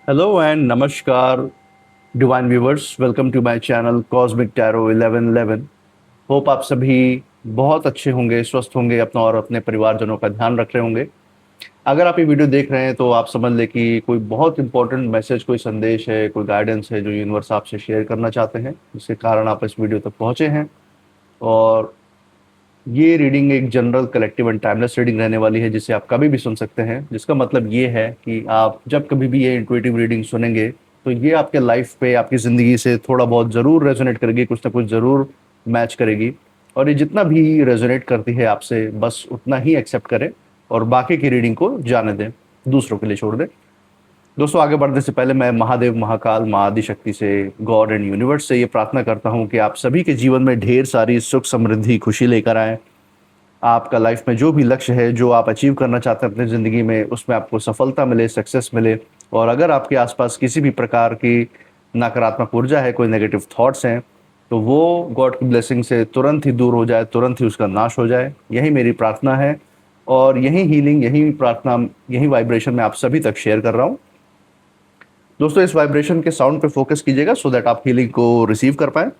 Hello and नमस्कार divine viewers, welcome to my channel cosmic tarot 1111। होप आप सभी बहुत अच्छे होंगे, स्वस्थ होंगे, अपना और अपने परिवारजनों का ध्यान रख रहे होंगे। अगर आप ये वीडियो देख रहे हैं तो आप समझ लें कि कोई बहुत इंपॉर्टेंट मैसेज, कोई संदेश है, कोई गाइडेंस है जो यूनिवर्स आपसे शेयर करना चाहते हैं, जिसके कारण आप इस वीडियो तक पहुंचे हैं। और ये रीडिंग एक general collective and timeless reading रहने वाली है, जिसे आप कभी भी सुन सकते हैं। जिसका मतलब ये है कि आप जब कभी भी ये इंट्यूटिव रीडिंग सुनेंगे तो ये आपके लाइफ पे, आपकी ज़िंदगी से थोड़ा बहुत ज़रूर रेजोनेट करेगी, कुछ ना कुछ ज़रूर मैच करेगी। और ये जितना भी रेजोनेट करती है आपसे, बस उतना ही एक्सेप्ट करें और बाकी की रीडिंग को जाने दें, दूसरों के लिए छोड़ दें। दोस्तों, आगे बढ़ने से पहले मैं महादेव, महाकाल, माँ आदिशक्ति से, गॉड एंड यूनिवर्स से ये प्रार्थना करता हूँ कि आप सभी के जीवन में ढेर सारी सुख, समृद्धि, खुशी लेकर आएँ। आपका लाइफ में जो भी लक्ष्य है, जो आप अचीव करना चाहते हैं अपनी ज़िंदगी में, उसमें आपको सफलता मिले, सक्सेस मिले। और अगर आपके आसपास किसी भी प्रकार की नकारात्मक ऊर्जा है, कोई नेगेटिव थॉट्स हैं, तो वो गॉड की ब्लेसिंग से तुरंत ही दूर हो जाए, तुरंत ही उसका नाश हो जाए। यही मेरी प्रार्थना है। और यही हीलिंग, यही प्रार्थना, यही वाइब्रेशन मैं आप सभी तक शेयर कर रहा हूँ। दोस्तों, इस वाइब्रेशन के साउंड पे फोकस कीजिएगा सो दैट आप हीलिंग को रिसीव कर पाए।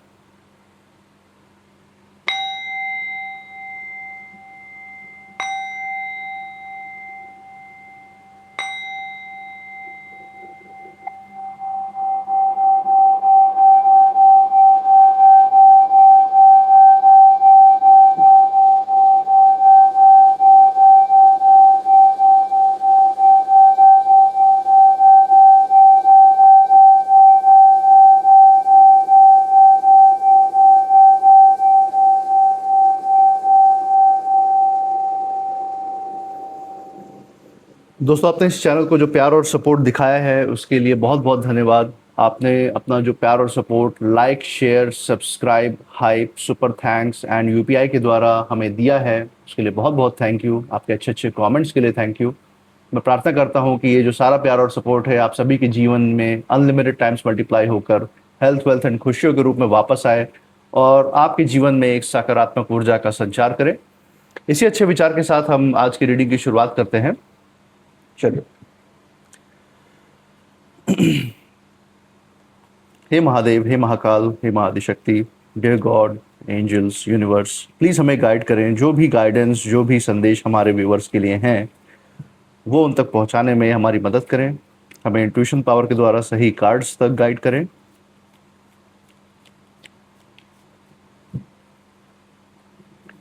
दोस्तों, आपने इस चैनल को जो प्यार और सपोर्ट दिखाया है उसके लिए बहुत बहुत धन्यवाद। आपने अपना जो प्यार और support like, share, subscribe, hype, super thanks and UPI के द्वारा हमें दिया है, उसके लिए बहुत बहुत थैंक यू। आपके अच्छे अच्छे कमेंट्स के लिए थैंक यू। मैं प्रार्थना करता हूँ कि ये जो सारा प्यार और सपोर्ट है आप सभी के जीवन में अनलिमिटेड टाइम्स मल्टीप्लाई होकर हेल्थ, वेल्थ एंड खुशियों के रूप में वापस आए और आपके जीवन में एक सकारात्मक ऊर्जा का संचार करे। इसी अच्छे विचार के साथ हम आज की रीडिंग की शुरुआत करते हैं। चलिए। हे महादेव, हे महाकाल, हे Mahadishakti, dear God, angels, universe, please हमें गाइड करें। जो भी गाइडेंस, जो भी संदेश हमारे व्यूवर्स के लिए हैं, वो उन तक पहुंचाने में हमारी मदद करें। हमें इंट्यूशन पावर के द्वारा सही कार्ड्स तक गाइड करें।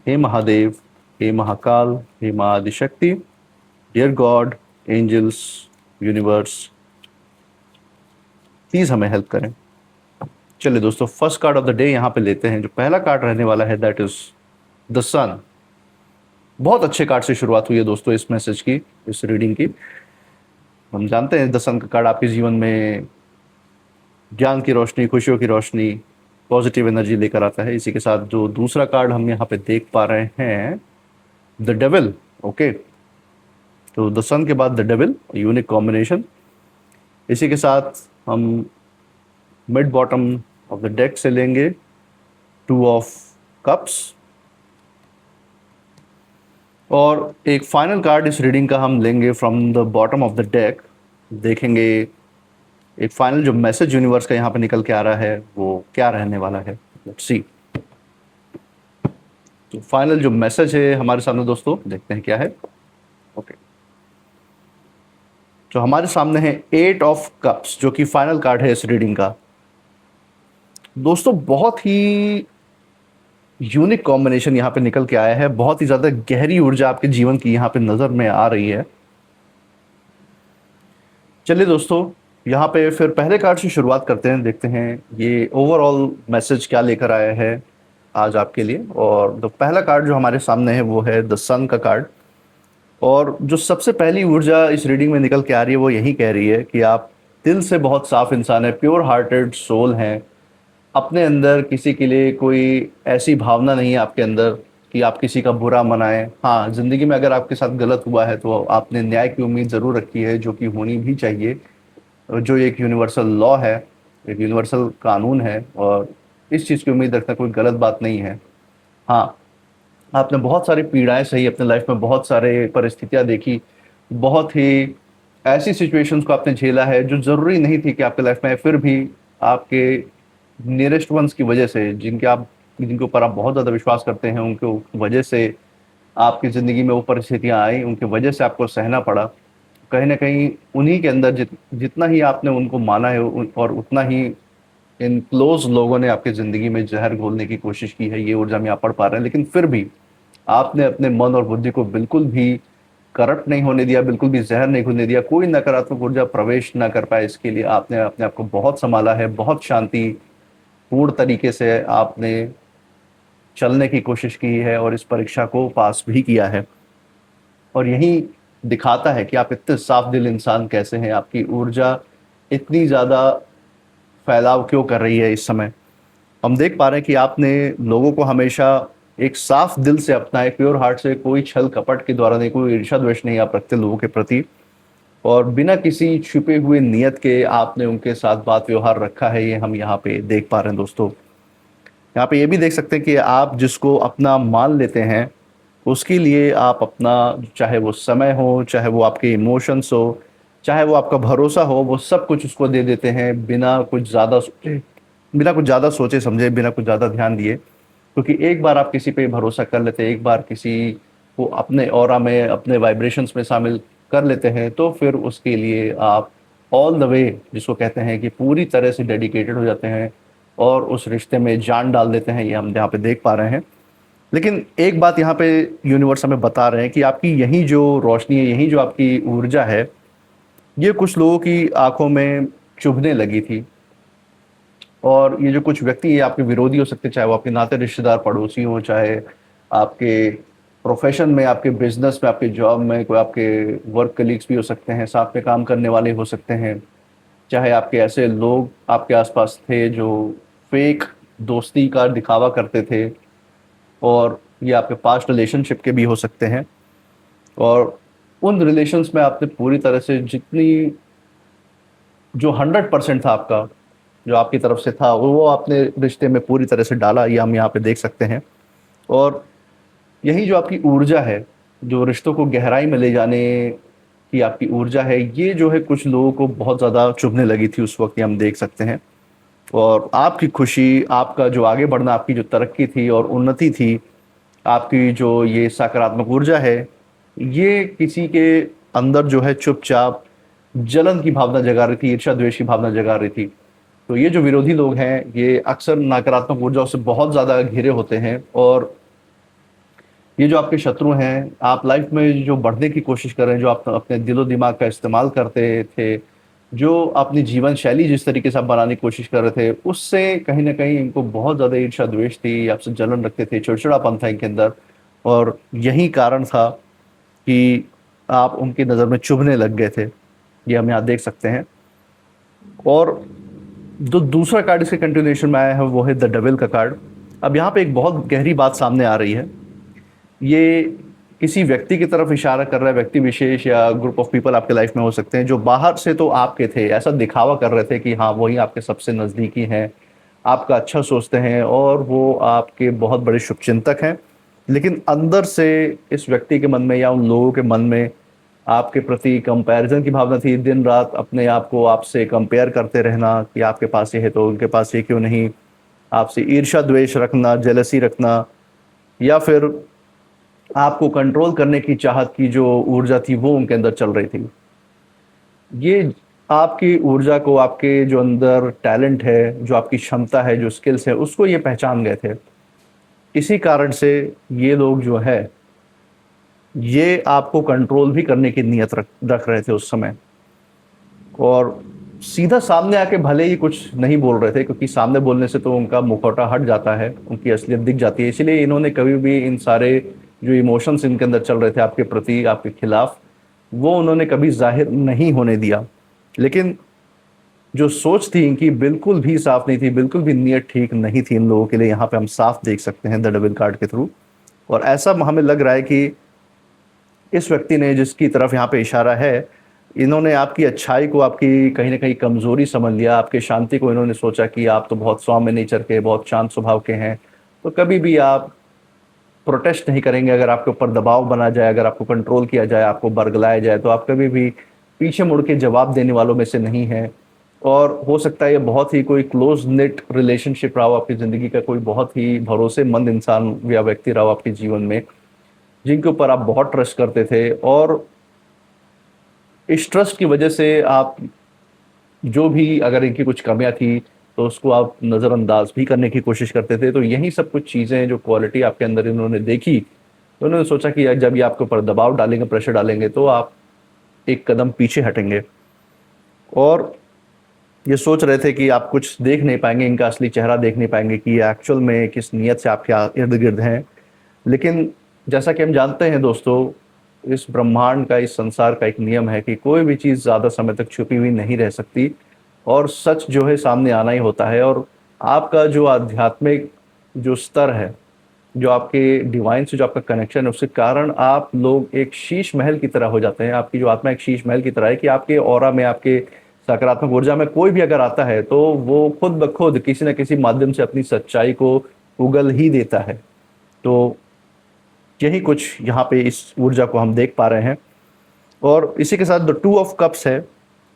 हे महादेव, हे महाकाल, हे Mahadishakti, dear God, angels, universe, please हमें हेल्प करें। चलिए दोस्तों, first card of the day यहाँ पे लेते हैं। जो पहला कार्ड रहने वाला है दैट इज द सन। बहुत अच्छे कार्ड से शुरुआत हुई है दोस्तों इस मैसेज की, इस रीडिंग की। हम जानते हैं द सन का कार्ड आपके जीवन में ज्ञान की रोशनी, खुशियों की रोशनी, पॉजिटिव एनर्जी लेकर आता है। इसी के साथ जो दूसरा कार्ड हम यहाँ पे देख पा रहे हैं, द डेविल। ओके, तो द सन के बाद द डेविल, यूनिक कॉम्बिनेशन। इसी के साथ हम mid bottom of the deck से लेंगे टू ऑफ कप्स। और एक फाइनल कार्ड इस रीडिंग का हम लेंगे from the bottom of the deck. देखेंगे एक फाइनल जो मैसेज यूनिवर्स का यहाँ पे निकल के आ रहा है वो क्या रहने वाला है। Let's see. तो फाइनल जो मैसेज है हमारे सामने दोस्तों, देखते हैं क्या है। ओके, तो हमारे सामने है 8 ऑफ कप्स, जो कि फाइनल कार्ड है इस रीडिंग का। दोस्तों, बहुत ही यूनिक कॉम्बिनेशन यहाँ पे निकल के आया है। बहुत ही ज़्यादा गहरी ऊर्जा आपके जीवन की यहाँ पे नज़र में आ रही है। चलिए दोस्तों, यहाँ पे फिर पहले कार्ड से शुरुआत करते हैं, देखते हैं ये ओवरऑल मैसेज क्या लेकर आया है आज आपके लिए। और तो पहला कार्ड जो हमारे सामने है वो है द सन का कार्ड। और जो सबसे पहली ऊर्जा इस रीडिंग में निकल के आ रही है वो यही कह रही है कि आप दिल से बहुत साफ इंसान है, प्योर हार्टेड सोल हैं। अपने अंदर किसी के लिए कोई ऐसी भावना नहीं है आपके अंदर कि आप किसी का बुरा मनाएं। हाँ, ज़िंदगी में अगर आपके साथ गलत हुआ है तो आपने न्याय की उम्मीद ज़रूर रखी है, जो कि होनी भी चाहिए। जो एक यूनिवर्सल लॉ है, एक यूनिवर्सल कानून है, और इस चीज़ की उम्मीद रखना कोई गलत बात नहीं है। हाँ, आपने बहुत सारी पीड़ाएं सही, अपने लाइफ में बहुत सारे परिस्थितियां देखी, बहुत ही ऐसी सिचुएशंस को आपने झेला है जो ज़रूरी नहीं थी कि आपके लाइफ में, फिर भी आपके नियरेस्ट वंस की वजह से, जिनके ऊपर आप बहुत ज़्यादा विश्वास करते हैं, उनके वजह से आपकी ज़िंदगी में वो परिस्थितियाँ आई, उनकी वजह से आपको सहना पड़ा। कहीं न कहीं उन्हीं के अंदर जितना ही आपने उनको माना है और उतना ही इन क्लोज़ लोगों ने आपकी ज़िंदगी में ज़हर घोलने की कोशिश की है, ये ऊर्जा हम यहाँ पढ़ पा रहे हैं। लेकिन फिर भी आपने अपने मन और बुद्धि को बिल्कुल भी करप्ट नहीं होने दिया, बिल्कुल भी ज़हर नहीं घुलने दिया, कोई नकारात्मक ऊर्जा प्रवेश ना कर पाए, इसके लिए आपने अपने आप को बहुत सँभाला है, बहुत शांतिपूर्ण तरीके से आपने चलने की कोशिश की है और इस परीक्षा को पास भी किया है। और यही दिखाता है कि आप इतने साफ दिल इंसान कैसे हैं, आपकी ऊर्जा इतनी ज़्यादा फैलाव क्यों कर रही है इस समय। हम देख पा रहे हैं कि आपने लोगों को हमेशा एक साफ दिल से अपना, एक प्योर हार्ट से, कोई छल कपट के द्वारा नहीं, कोई ईर्ष्या द्वेष नहीं आप रखते लोगों के प्रति, और बिना किसी छुपे हुए नियत के आपने उनके साथ बात व्यवहार रखा है, ये हम यहाँ पे देख पा रहे हैं दोस्तों। यहाँ पे ये भी देख सकते हैं कि आप जिसको अपना मान लेते हैं, उसके लिए आप अपना, चाहे वो समय हो, चाहे वो आपके इमोशंस हो, चाहे वो आपका भरोसा हो, वो सब कुछ उसको दे देते हैं बिना कुछ ज़्यादा सोचे समझे, बिना कुछ ज़्यादा ध्यान दिए। क्योंकि एक बार आप किसी पे भरोसा कर लेते हैं, एक बार किसी को अपने ऑरा में, अपने वाइब्रेशंस में शामिल कर लेते हैं, तो फिर उसके लिए आप ऑल द वे, जिसको कहते हैं कि पूरी तरह से डेडिकेटेड हो जाते हैं और उस रिश्ते में जान डाल देते हैं, ये हम यहाँ पे देख पा रहे हैं। लेकिन एक बात यहाँ पे यूनिवर्स हमें बता रहे हैं कि आपकी यही जो रोशनी है, यही जो आपकी ऊर्जा है, ये कुछ लोगों की आंखों में चुभने लगी थी। और ये जो कुछ व्यक्ति, ये आपके विरोधी हो सकते हैं, चाहे वो आपके नाते रिश्तेदार, पड़ोसी हों, चाहे आपके प्रोफेशन में, आपके बिजनेस में, आपके जॉब में कोई आपके वर्क कलीग्स भी हो सकते हैं, साथ में काम करने वाले हो सकते हैं, चाहे आपके ऐसे लोग आपके आसपास थे जो फेक दोस्ती का दिखावा करते थे, और ये आपके पास्ट रिलेशनशिप के भी हो सकते हैं। और उन रिलेशंस में आपने पूरी तरह से जितनी, जो 100% था आपका, जो आपकी तरफ से था, वो आपने रिश्ते में पूरी तरह से डाला, ये हम यहाँ पे देख सकते हैं। और यही जो आपकी ऊर्जा है, जो रिश्तों को गहराई में ले जाने की आपकी ऊर्जा है, ये जो है कुछ लोगों को बहुत ज़्यादा चुभने लगी थी उस वक्त, ये हम देख सकते हैं। और आपकी खुशी, आपका जो आगे बढ़ना, आपकी जो तरक्की थी और उन्नति थी, आपकी जो ये सकारात्मक ऊर्जा है, ये किसी के अंदर जो है चुपचाप जलन की भावना जगा रही थी, ईर्ष्या द्वेष की भावना जगा रही थी। तो ये जो विरोधी लोग हैं, ये अक्सर नकारात्मक ऊर्जाओं से बहुत ज़्यादा घिरे होते हैं। और ये जो आपके शत्रु हैं, आप लाइफ में जो बढ़ने की कोशिश कर रहे हैं, जो आप अपने दिलो दिमाग का इस्तेमाल करते थे, जो अपनी जीवन शैली जिस तरीके से आप बनाने की कोशिश कर रहे थे, उससे कहीं न कहीं इनको बहुत ज़्यादा ईर्ष्या द्वेष थी, आपसे जलन रखते थे, चिड़चिड़ापन था इनके अंदर। और यही कारण था कि आप उनकी नज़र में चुभने लग गए थे, ये हम यहाँ देख सकते हैं। और जो दूसरा कार्ड इसके कंटिन्यूएशन में आया है, वो है द डेविल का कार्ड। अब यहाँ पे एक बहुत गहरी बात सामने आ रही है। ये किसी व्यक्ति की तरफ इशारा कर रहा है, व्यक्ति विशेष या ग्रुप ऑफ पीपल आपके लाइफ में हो सकते हैं, जो बाहर से तो आपके थे, ऐसा दिखावा कर रहे थे कि हाँ, वही आपके सबसे नज़दीकी हैं, आपका अच्छा सोचते हैं और वो आपके बहुत बड़े शुभचिंतक हैं। लेकिन अंदर से इस व्यक्ति के मन में या उन लोगों के मन में आपके प्रति कंपैरिजन की भावना थी, दिन रात अपने आप को आपसे कंपेयर करते रहना कि आपके पास ये है तो उनके पास ये क्यों नहीं, आपसे ईर्ष्या द्वेष रखना, जेलसी रखना, या फिर आपको कंट्रोल करने की चाहत की जो ऊर्जा थी, वो उनके अंदर चल रही थी। ये आपकी ऊर्जा को, आपके जो अंदर टैलेंट है, जो आपकी क्षमता है, जो स्किल्स है, उसको ये पहचान गए थे। इसी कारण से ये लोग जो है, ये आपको कंट्रोल भी करने की नीयत रख रहे थे उस समय। और सीधा सामने आके भले ही कुछ नहीं बोल रहे थे, क्योंकि सामने बोलने से तो उनका मुखौटा हट जाता है, उनकी असलियत दिख जाती है। इसीलिए इन्होंने कभी भी इन सारे जो इमोशंस इनके अंदर चल रहे थे आपके प्रति, आपके खिलाफ, वो उन्होंने कभी जाहिर नहीं होने दिया। लेकिन जो सोच थी इनकी बिल्कुल भी साफ नहीं थी, बिल्कुल भी नीयत ठीक नहीं थी इन लोगों के लिए, यहाँ पे हम साफ देख सकते हैं द डेविल कार्ड के थ्रू। और ऐसा हमें लग रहा है कि इस व्यक्ति ने, जिसकी तरफ यहाँ पे इशारा है, इन्होंने आपकी अच्छाई को आपकी कहीं न कहीं कमज़ोरी समझ लिया, आपकी शांति को इन्होंने सोचा कि आप तो बहुत सौम्य नेचर के, बहुत शांत स्वभाव के हैं, तो कभी भी आप प्रोटेस्ट नहीं करेंगे। अगर आपके ऊपर दबाव बना जाए, अगर आपको कंट्रोल किया जाए, आपको बरगलाया जाए, तो आप कभी भी पीछे मुड़ के जवाब देने वालों में से नहीं हैं। और हो सकता है ये बहुत ही कोई क्लोज नेट रिलेशनशिप रहा हो आपकी ज़िंदगी का, कोई बहुत ही भरोसेमंद इंसान या व्यक्ति रहा हो आपके जीवन में, जिनके ऊपर आप बहुत ट्रस्ट करते थे, और इस ट्रस्ट की वजह से आप जो भी अगर इनकी कुछ कमियां थी तो उसको आप नज़रअंदाज भी करने की कोशिश करते थे। तो यही सब कुछ चीज़ें जो क्वालिटी आपके अंदर इन्होंने देखी, तो उन्होंने सोचा कि यार जब ये आपके ऊपर दबाव डालेंगे, प्रेशर डालेंगे, तो आप एक कदम पीछे हटेंगे। और ये सोच रहे थे कि आप कुछ देख नहीं पाएंगे, इनका असली चेहरा देख नहीं पाएंगे कि ये एक्चुअल में किस नीयत से आपके इर्द गिर्द हैं। लेकिन जैसा कि हम जानते हैं दोस्तों, इस ब्रह्मांड का, इस संसार का एक नियम है कि कोई भी चीज़ ज़्यादा समय तक छुपी हुई नहीं रह सकती, और सच जो है सामने आना ही होता है। और आपका जो आध्यात्मिक जो स्तर है, जो आपके डिवाइन से जो आपका कनेक्शन है, उसके कारण आप लोग एक शीश महल की तरह हो जाते हैं। आपकी जो आत्मा एक शीश महल की तरह है कि आपके ऑरा में, आपके सकारात्मक ऊर्जा में कोई भी अगर आता है तो वो खुद ब खुद किसी न किसी माध्यम से अपनी सच्चाई को उगल ही देता है। तो यही कुछ यहाँ पे इस ऊर्जा को हम देख पा रहे हैं। और इसी के साथ द टू ऑफ कप्स है,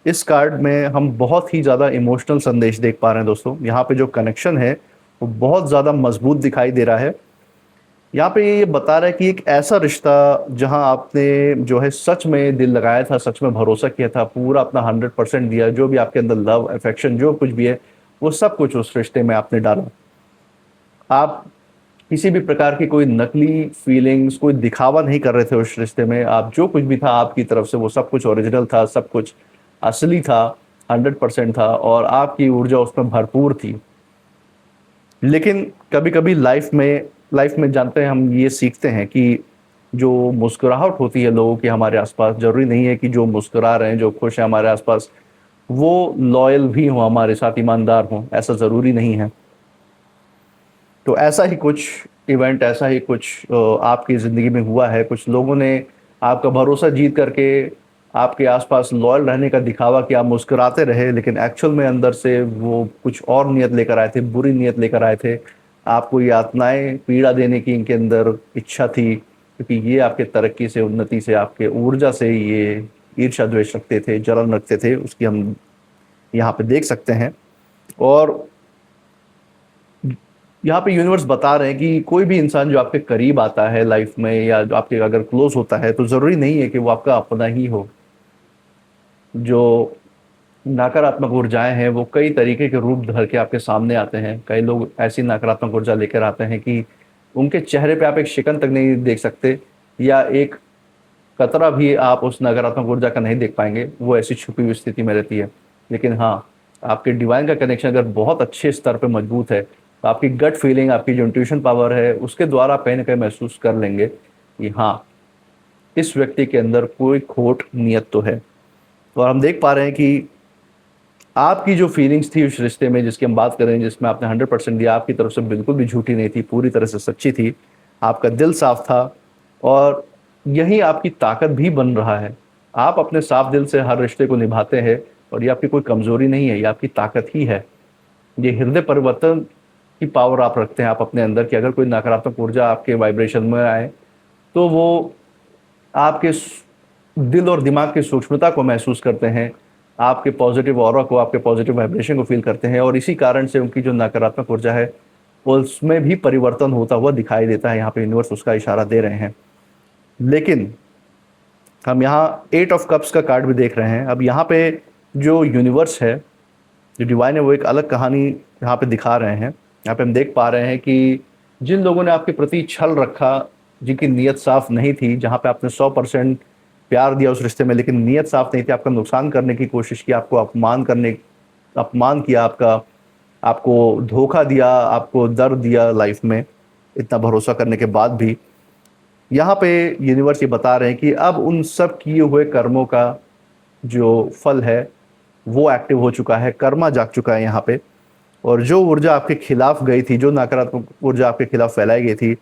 इस कार्ड में हम बहुत ही ज़्यादा इमोशनल संदेश देख पा रहे हैं दोस्तों। यहाँ पे जो कनेक्शन है वो बहुत ज़्यादा मजबूत दिखाई दे रहा है। यहाँ पे ये बता रहा है कि एक ऐसा रिश्ता जहाँ आपने जो है सच में दिल लगाया था, सच में भरोसा किया था, पूरा अपना 100% दिया, जो भी आपके अंदर लव, अफेक्शन, जो कुछ भी है, वो सब कुछ उस रिश्ते में आपने डाला। आप किसी भी प्रकार की कोई नकली फीलिंग्स, कोई दिखावा नहीं कर रहे थे उस रिश्ते में। आप जो कुछ भी था आपकी तरफ से वो सब कुछ ओरिजिनल था, सब कुछ असली था, 100% था, और आपकी ऊर्जा उसमें भरपूर थी। लेकिन कभी कभी लाइफ में जानते हैं, हम ये सीखते हैं कि जो मुस्कुराहट होती है लोगों की हमारे आसपास, जरूरी नहीं है कि जो मुस्कुरा रहे हैं, जो खुश हैं हमारे आसपास, वो लॉयल भी हों हमारे साथ, ईमानदार हों, ऐसा ज़रूरी नहीं है। तो ऐसा ही कुछ इवेंट, ऐसा ही कुछ आपकी ज़िंदगी में हुआ है। कुछ लोगों ने आपका भरोसा जीत करके आपके आसपास लॉयल रहने का दिखावा किया, आप मुस्कुराते रहे, लेकिन एक्चुअल में अंदर से वो कुछ और नियत लेकर आए थे, बुरी नियत लेकर आए थे। आपको यातनाएं, पीड़ा देने की इनके अंदर इच्छा थी, क्योंकि ये आपके तरक्की से, उन्नति से, आपके ऊर्जा से ये ईर्ष्या द्वेष रखते थे, जलन रखते थे, उसकी हम यहाँ पे देख सकते हैं। और यहाँ पे यूनिवर्स बता रहे हैं कि कोई भी इंसान जो आपके करीब आता है लाइफ में, या जो आपके अगर क्लोज होता है, तो ज़रूरी नहीं है कि वो आपका अपना ही हो। जो नकारात्मक ऊर्जाएं हैं वो कई तरीके के रूप धर के आपके सामने आते हैं। कई लोग ऐसी नकारात्मक ऊर्जा लेकर आते हैं कि उनके चेहरे पे आप एक शिकन तक नहीं देख सकते, या एक कतरा भी आप उस नकारात्मक ऊर्जा का नहीं देख पाएंगे, वो ऐसी छुपी हुई स्थिति में रहती है। लेकिन हाँ, आपके डिवाइन का कनेक्शन अगर बहुत अच्छे स्तर पे मजबूत है, तो आपकी गट फीलिंग, आपकी जो इंट्यूशन पावर है, उसके द्वारा आप कहीं ना कहीं महसूस कर लेंगे कि हाँ, इस व्यक्ति के अंदर कोई खोट नियत तो है। और हम देख पा रहे हैं कि आपकी जो फीलिंग्स थी उस रिश्ते में, जिसकी हम बात कर रहे हैं, जिसमें आपने 100% दिया, आपकी तरफ से बिल्कुल भी झूठी नहीं थी, पूरी तरह से सच्ची थी। आपका दिल साफ था, और यही आपकी ताकत भी बन रहा है। आप अपने साफ दिल से हर रिश्ते को निभाते हैं, और ये आपकी कोई कमजोरी नहीं है, ये आपकी ताकत ही है। ये हृदय परिवर्तन की पावर आप रखते हैं आप अपने अंदर, कि अगर कोई नकारात्मक ऊर्जा आपके वाइब्रेशन में आए, तो वो आपके दिल और दिमाग की सूक्ष्मता को महसूस करते हैं, आपके पॉजिटिव ऑरा को, आपके पॉजिटिव वाइब्रेशन को फील करते हैं, और इसी कारण से उनकी जो नकारात्मक ऊर्जा है उसमें भी परिवर्तन होता हुआ दिखाई देता है। यहाँ पे यूनिवर्स उसका इशारा दे रहे हैं। लेकिन हम यहाँ 8 ऑफ कप्स का कार्ड भी देख रहे हैं। अब यहाँ पे जो यूनिवर्स है, जो डिवाइन है, वो एक अलग कहानी यहाँ पे दिखा रहे हैं। यहाँ पे हम देख पा रहे हैं कि जिन लोगों ने आपके प्रति छल रखा, जिनकी नीयत साफ नहीं थी, जहाँ पे आपने 100% प्यार दिया उस रिश्ते में, लेकिन नीयत साफ नहीं थी, आपका नुकसान करने की कोशिश की, आपको अपमान किया, आपको धोखा दिया, आपको दर्द दिया लाइफ में, इतना भरोसा करने के बाद भी। यहाँ पे यूनिवर्स ये बता रहे हैं कि अब उन सब किए हुए कर्मों का जो फल है वो एक्टिव हो चुका है, कर्मा जाग चुका है यहाँ पे। और जो ऊर्जा आपके खिलाफ गई थी, जो नकारात्मक ऊर्जा आपके खिलाफ फैलाई गई थी,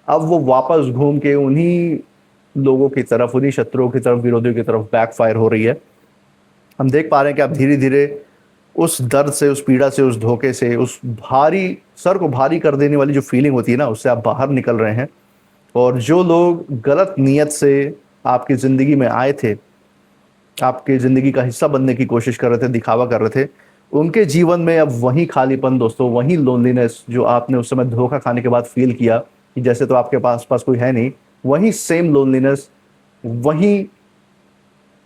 अब वो वापस घूम के उन्हीं लोगों की तरफ, उन्हीं शत्रुओं की तरफ, विरोधियों की तरफ बैकफायर हो रही है। हम देख पा रहे हैं कि आप धीरे धीरे उस दर्द से, उस पीड़ा से, उस धोखे से, उस भारी, सर को भारी कर देने वाली जो फीलिंग होती है ना, उससे आप बाहर निकल रहे हैं। और जो लोग गलत नीयत से आपकी ज़िंदगी में आए थे, आपके ज़िंदगी का हिस्सा बनने की कोशिश कर रहे थे, दिखावा कर रहे थे, उनके जीवन में अब वही खालीपन दोस्तों, वही लोनलीनेस जो आपने उस समय धोखा खाने के बाद फ़ील किया कि जैसे तो आपके पास कोई है नहीं, वही सेम लोनलीनेस, वही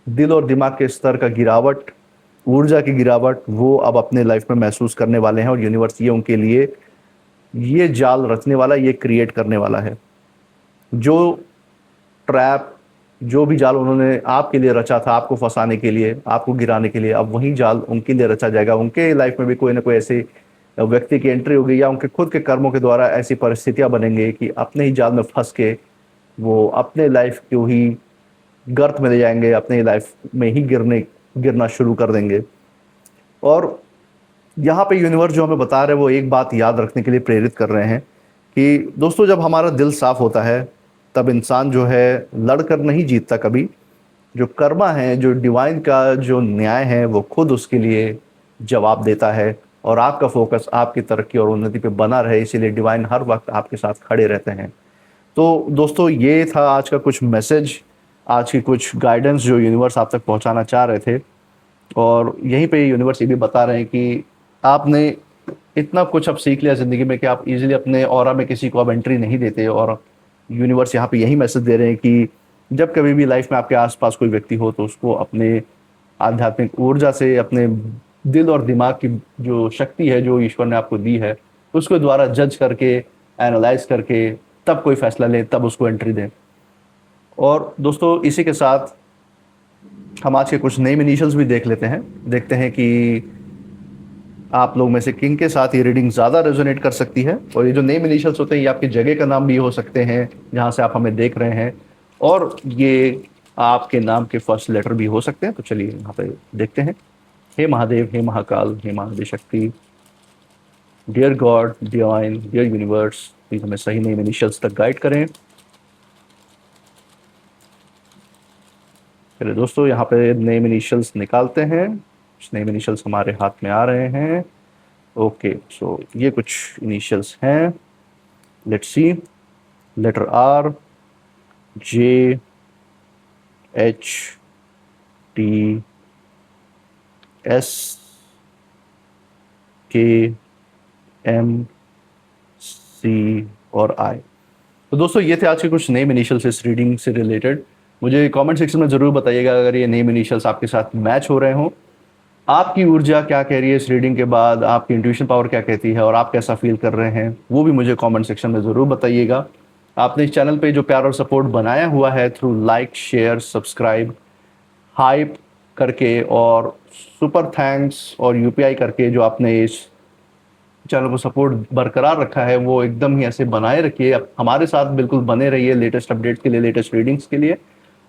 दिल और दिमाग के स्तर का गिरावट, ऊर्जा की गिरावट, वो अब अपने लाइफ में महसूस करने वाले हैं और यूनिवर्स ये उनके लिए ये जाल रचने वाला, ये क्रिएट करने वाला है। जो ट्रैप, जो भी जाल उन्होंने आपके लिए रचा था, आपको फंसाने के लिए, आपको गिराने के लिए, अब वही जाल उनके लिए रचा जाएगा। उनके लाइफ में भी कोई ना कोई ऐसे व्यक्ति की एंट्री होगी या उनके खुद के कर्मों के द्वारा ऐसी परिस्थितियां बनेंगे कि अपने ही जाल में फंस के वो अपने लाइफ को ही गर्त में ले जाएंगे, अपने लाइफ में ही गिरना शुरू कर देंगे। और यहाँ पे यूनिवर्स जो हमें बता रहे हैं वो एक बात याद रखने के लिए प्रेरित कर रहे हैं कि दोस्तों जब हमारा दिल साफ होता है तब इंसान जो है लड़कर नहीं जीतता कभी। जो कर्मा है, जो डिवाइन का जो न्याय है, वो खुद उसके लिए जवाब देता है और आपका फोकस आपकी तरक्की और उन्नति पे बना रहे, इसीलिए डिवाइन हर वक्त आपके साथ खड़े रहते हैं। तो दोस्तों ये था आज का कुछ मैसेज, आज की कुछ गाइडेंस जो यूनिवर्स आप तक पहुंचाना चाह रहे थे। और यहीं पे यूनिवर्स ये भी बता रहे हैं कि आपने इतना कुछ अब सीख लिया ज़िंदगी में कि आप इजीली अपने ऑरा में किसी को अब एंट्री नहीं देते। और यूनिवर्स यहाँ पे यही मैसेज दे रहे हैं कि जब कभी भी लाइफ में आपके आसपास कोई व्यक्ति हो तो उसको अपने आध्यात्मिक ऊर्जा से, अपने दिल और दिमाग की जो शक्ति है जो ईश्वर ने आपको दी है, उसके द्वारा जज करके, एनालाइज करके तब कोई फैसला लें, तब उसको एंट्री दें। और दोस्तों इसी के साथ हम आज के कुछ नेम इनिशियल्स भी देख लेते हैं, देखते हैं कि आप लोग में से किन के साथ ये रीडिंग ज़्यादा रेजोनेट कर सकती है। और ये जो नेम इनिशियल्स होते हैं ये आपकी जगह का नाम भी हो सकते हैं जहाँ से आप हमें देख रहे हैं, और ये आपके नाम के फर्स्ट लेटर भी हो सकते हैं। तो चलिए यहाँ पे देखते हैं। हे महादेव, हे महाकाल, हे Mahadishakti, dear God, divine, dear universe, please हमें सही नेम इनिशियल्स तक गाइड करें। चलिए दोस्तों यहाँ पे नेम इनिशियल्स निकालते हैं। नेम इनिशियल्स हमारे हाथ में आ रहे हैं। ओके, सो ये कुछ इनिशियल्स हैं। Let's see. Letter R, J, H, T, S, K, M, C और आई। तो दोस्तों ये थे आज के कुछ नेम इनिशियल्स इस रीडिंग से रिलेटेड। मुझे कमेंट सेक्शन में ज़रूर बताइएगा अगर ये नेम इनिशियल्स आपके साथ मैच हो रहे हों। आपकी ऊर्जा क्या कह रही है इस रीडिंग के बाद, आपकी इंट्यूशन पावर क्या कहती है और आप कैसा फील कर रहे हैं, वो भी मुझे कमेंट सेक्शन में ज़रूर बताइएगा। आपने इस चैनल पे जो प्यार और सपोर्ट बनाया हुआ है through like, share, subscribe, hype करके और सुपर थैंक्स और यूपीआई करके जो आपने इस चैनल को सपोर्ट बरकरार रखा है, वो एकदम ही ऐसे बनाए रखिए। अब हमारे साथ बिल्कुल बने रहिए लेटेस्ट अपडेट्स के लिए, लेटेस्ट रीडिंग्स के लिए।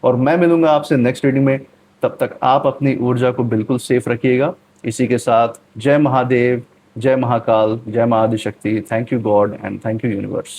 और मैं मिलूंगा आपसे नेक्स्ट रीडिंग में, तब तक आप अपनी ऊर्जा को बिल्कुल सेफ रखिएगा। इसी के साथ जय महादेव, जय महाकाल, जय Mahadishakti. Thank you God and thank you universe.